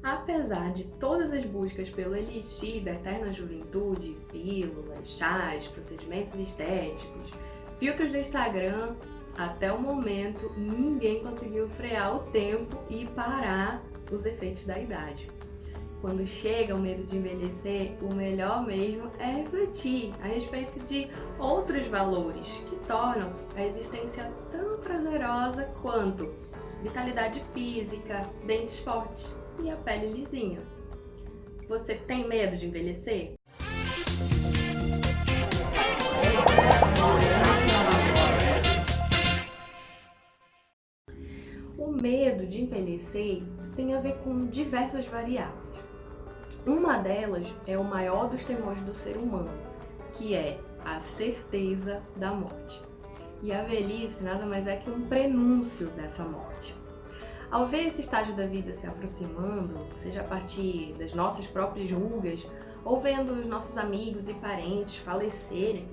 Apesar de todas as buscas pelo elixir da eterna juventude, pílulas, chás, procedimentos estéticos, filtros do Instagram, até o momento ninguém conseguiu frear o tempo e parar os efeitos da idade. Quando chega o medo de envelhecer, o melhor mesmo é refletir a respeito de outros valores que tornam a existência tão prazerosa quanto vitalidade física, dentes fortes e a pele lisinha. Você tem medo de envelhecer? O medo de envelhecer tem a ver com diversas variáveis. Uma delas é o maior dos temores do ser humano, que é a certeza da morte. E a velhice nada mais é que um prenúncio dessa morte. Ao ver esse estágio da vida se aproximando, seja a partir das nossas próprias rugas, ou vendo os nossos amigos e parentes falecerem,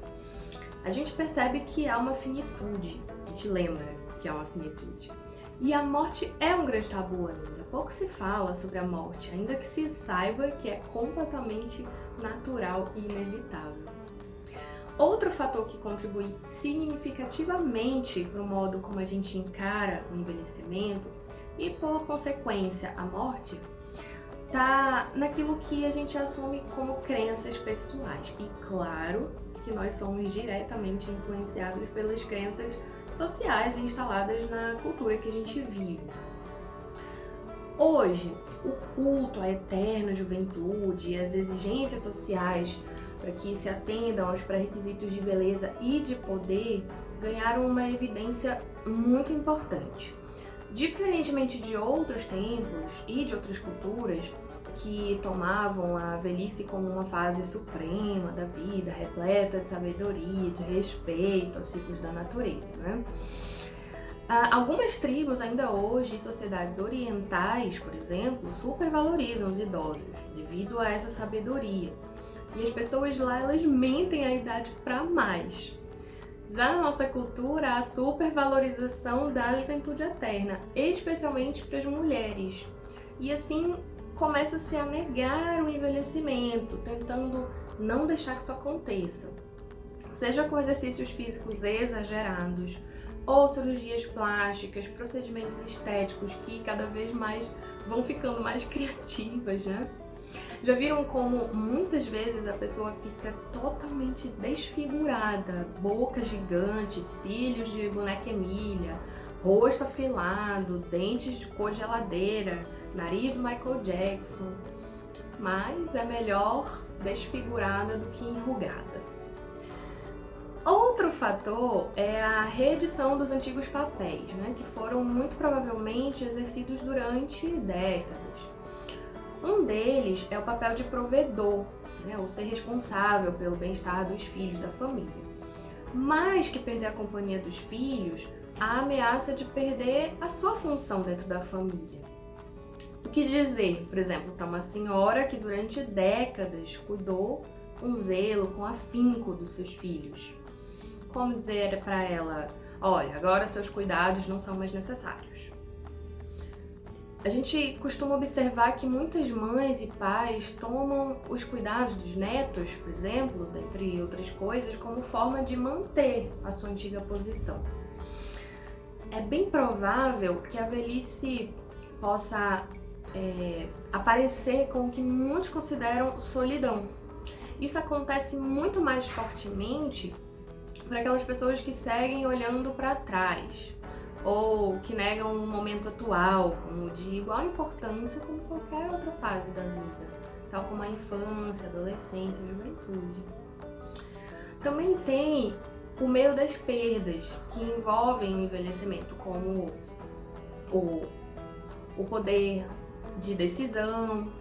a gente percebe que há uma finitude, a gente lembra que há uma finitude. E a morte é um grande tabu ainda, pouco se fala sobre a morte, ainda que se saiba que é completamente natural e inevitável. Outro fator que contribui significativamente para o modo como a gente encara o envelhecimento e, por consequência, a morte, está naquilo que a gente assume como crenças pessoais. E claro que nós somos diretamente influenciados pelas crenças sociais instaladas na cultura que a gente vive. Hoje, o culto à eterna juventude e as exigências sociais para que se atendam aos pré-requisitos de beleza e de poder ganharam uma evidência muito importante. Diferentemente de outros tempos e de outras culturas que tomavam a velhice como uma fase suprema da vida, repleta de sabedoria, de respeito aos ciclos da natureza, né? Algumas tribos ainda hoje, sociedades orientais, por exemplo, supervalorizam os idosos devido a essa sabedoria. E as pessoas lá, elas mentem a idade para mais. Já na nossa cultura, há a supervalorização da juventude eterna, especialmente para as mulheres. E assim, começa-se a negar o envelhecimento, tentando não deixar que isso aconteça. Seja com exercícios físicos exagerados, ou cirurgias plásticas, procedimentos estéticos que cada vez mais vão ficando mais criativas, né? Já viram como muitas vezes a pessoa fica totalmente desfigurada, boca gigante, cílios de boneca Emília, rosto afilado, dentes de cor de geladeira, nariz do Michael Jackson, mas é melhor desfigurada do que enrugada. Outro fator é a reedição dos antigos papéis, né, que foram muito provavelmente exercidos durante décadas. Um deles é o papel de provedor, né, ou ser responsável pelo bem-estar dos filhos da família. Mais que perder a companhia dos filhos, há a ameaça de perder a sua função dentro da família. O que dizer, por exemplo, para uma senhora que durante décadas cuidou com zelo, com afinco dos seus filhos? Como dizer para ela, olha, agora seus cuidados não são mais necessários? A gente costuma observar que muitas mães e pais tomam os cuidados dos netos, por exemplo, dentre outras coisas, como forma de manter a sua antiga posição. É bem provável que a velhice possa aparecer com o que muitos consideram solidão. Isso acontece muito mais fortemente para aquelas pessoas que seguem olhando para trás ou que negam o momento atual como de igual importância como qualquer outra fase da vida, tal como a infância, adolescência, juventude. Também tem o medo das perdas que envolvem o envelhecimento, como o poder de decisão,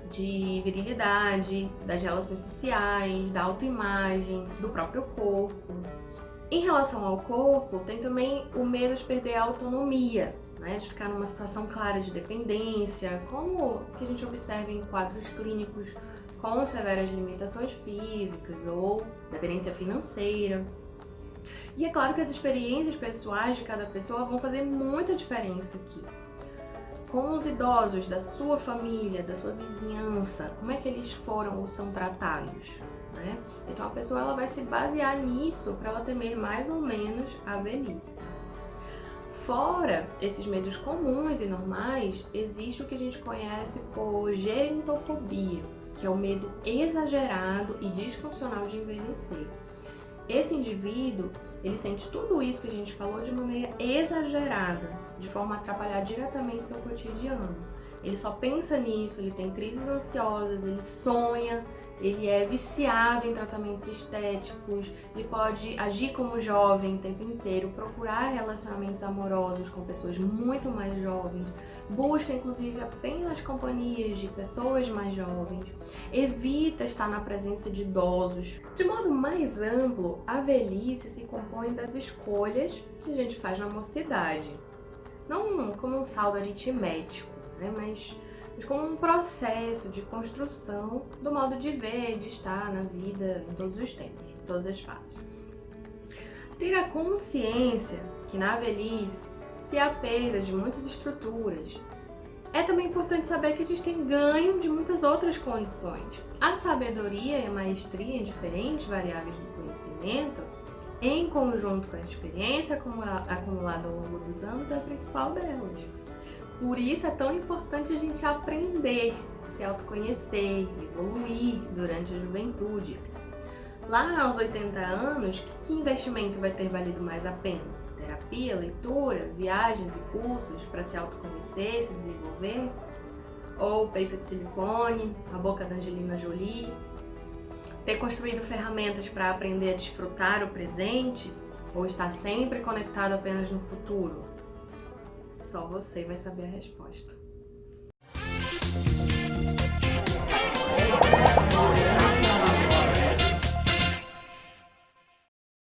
de virilidade, das relações sociais, da autoimagem, do próprio corpo. Em relação ao corpo, tem também o medo de perder a autonomia, né? De ficar numa situação clara de dependência, como que a gente observa em quadros clínicos com severas limitações físicas ou dependência financeira. E é claro que as experiências pessoais de cada pessoa vão fazer muita diferença aqui. com os idosos da sua família, da sua vizinhança, como é que eles foram ou são tratados, né? Então a pessoa ela vai se basear nisso para ela temer mais ou menos a velhice. Fora esses medos comuns e normais, existe o que a gente conhece por gerontofobia, que é o medo exagerado e disfuncional de envelhecer. Esse indivíduo, ele sente tudo isso que a gente falou de maneira exagerada, de forma a atrapalhar diretamente seu cotidiano. Ele só pensa nisso, ele tem crises ansiosas, ele sonha, ele é viciado em tratamentos estéticos, ele pode agir como jovem o tempo inteiro, procurar relacionamentos amorosos com pessoas muito mais jovens, busca inclusive apenas companhias de pessoas mais jovens, evita estar na presença de idosos. De modo mais amplo, a velhice se compõe das escolhas que a gente faz na mocidade, não como um saldo aritmético, né? Mas como um processo de construção do modo de ver, de estar na vida em todos os tempos, em todas as fases. Ter a consciência que na velhice se há perda de muitas estruturas. É também importante saber que a gente tem ganho de muitas outras condições. A sabedoria e a maestria em diferentes variáveis do conhecimento, em conjunto com a experiência acumulada ao longo dos anos, é a principal delas. Por isso é tão importante a gente aprender, se autoconhecer, evoluir durante a juventude. Lá aos 80 anos, que investimento vai ter valido mais a pena? Terapia, leitura, viagens e cursos para se autoconhecer, se desenvolver? Ou peito de silicone, a boca da Angelina Jolie? Ter construído ferramentas para aprender a desfrutar o presente? Ou estar sempre conectado apenas no futuro? Só você vai saber a resposta.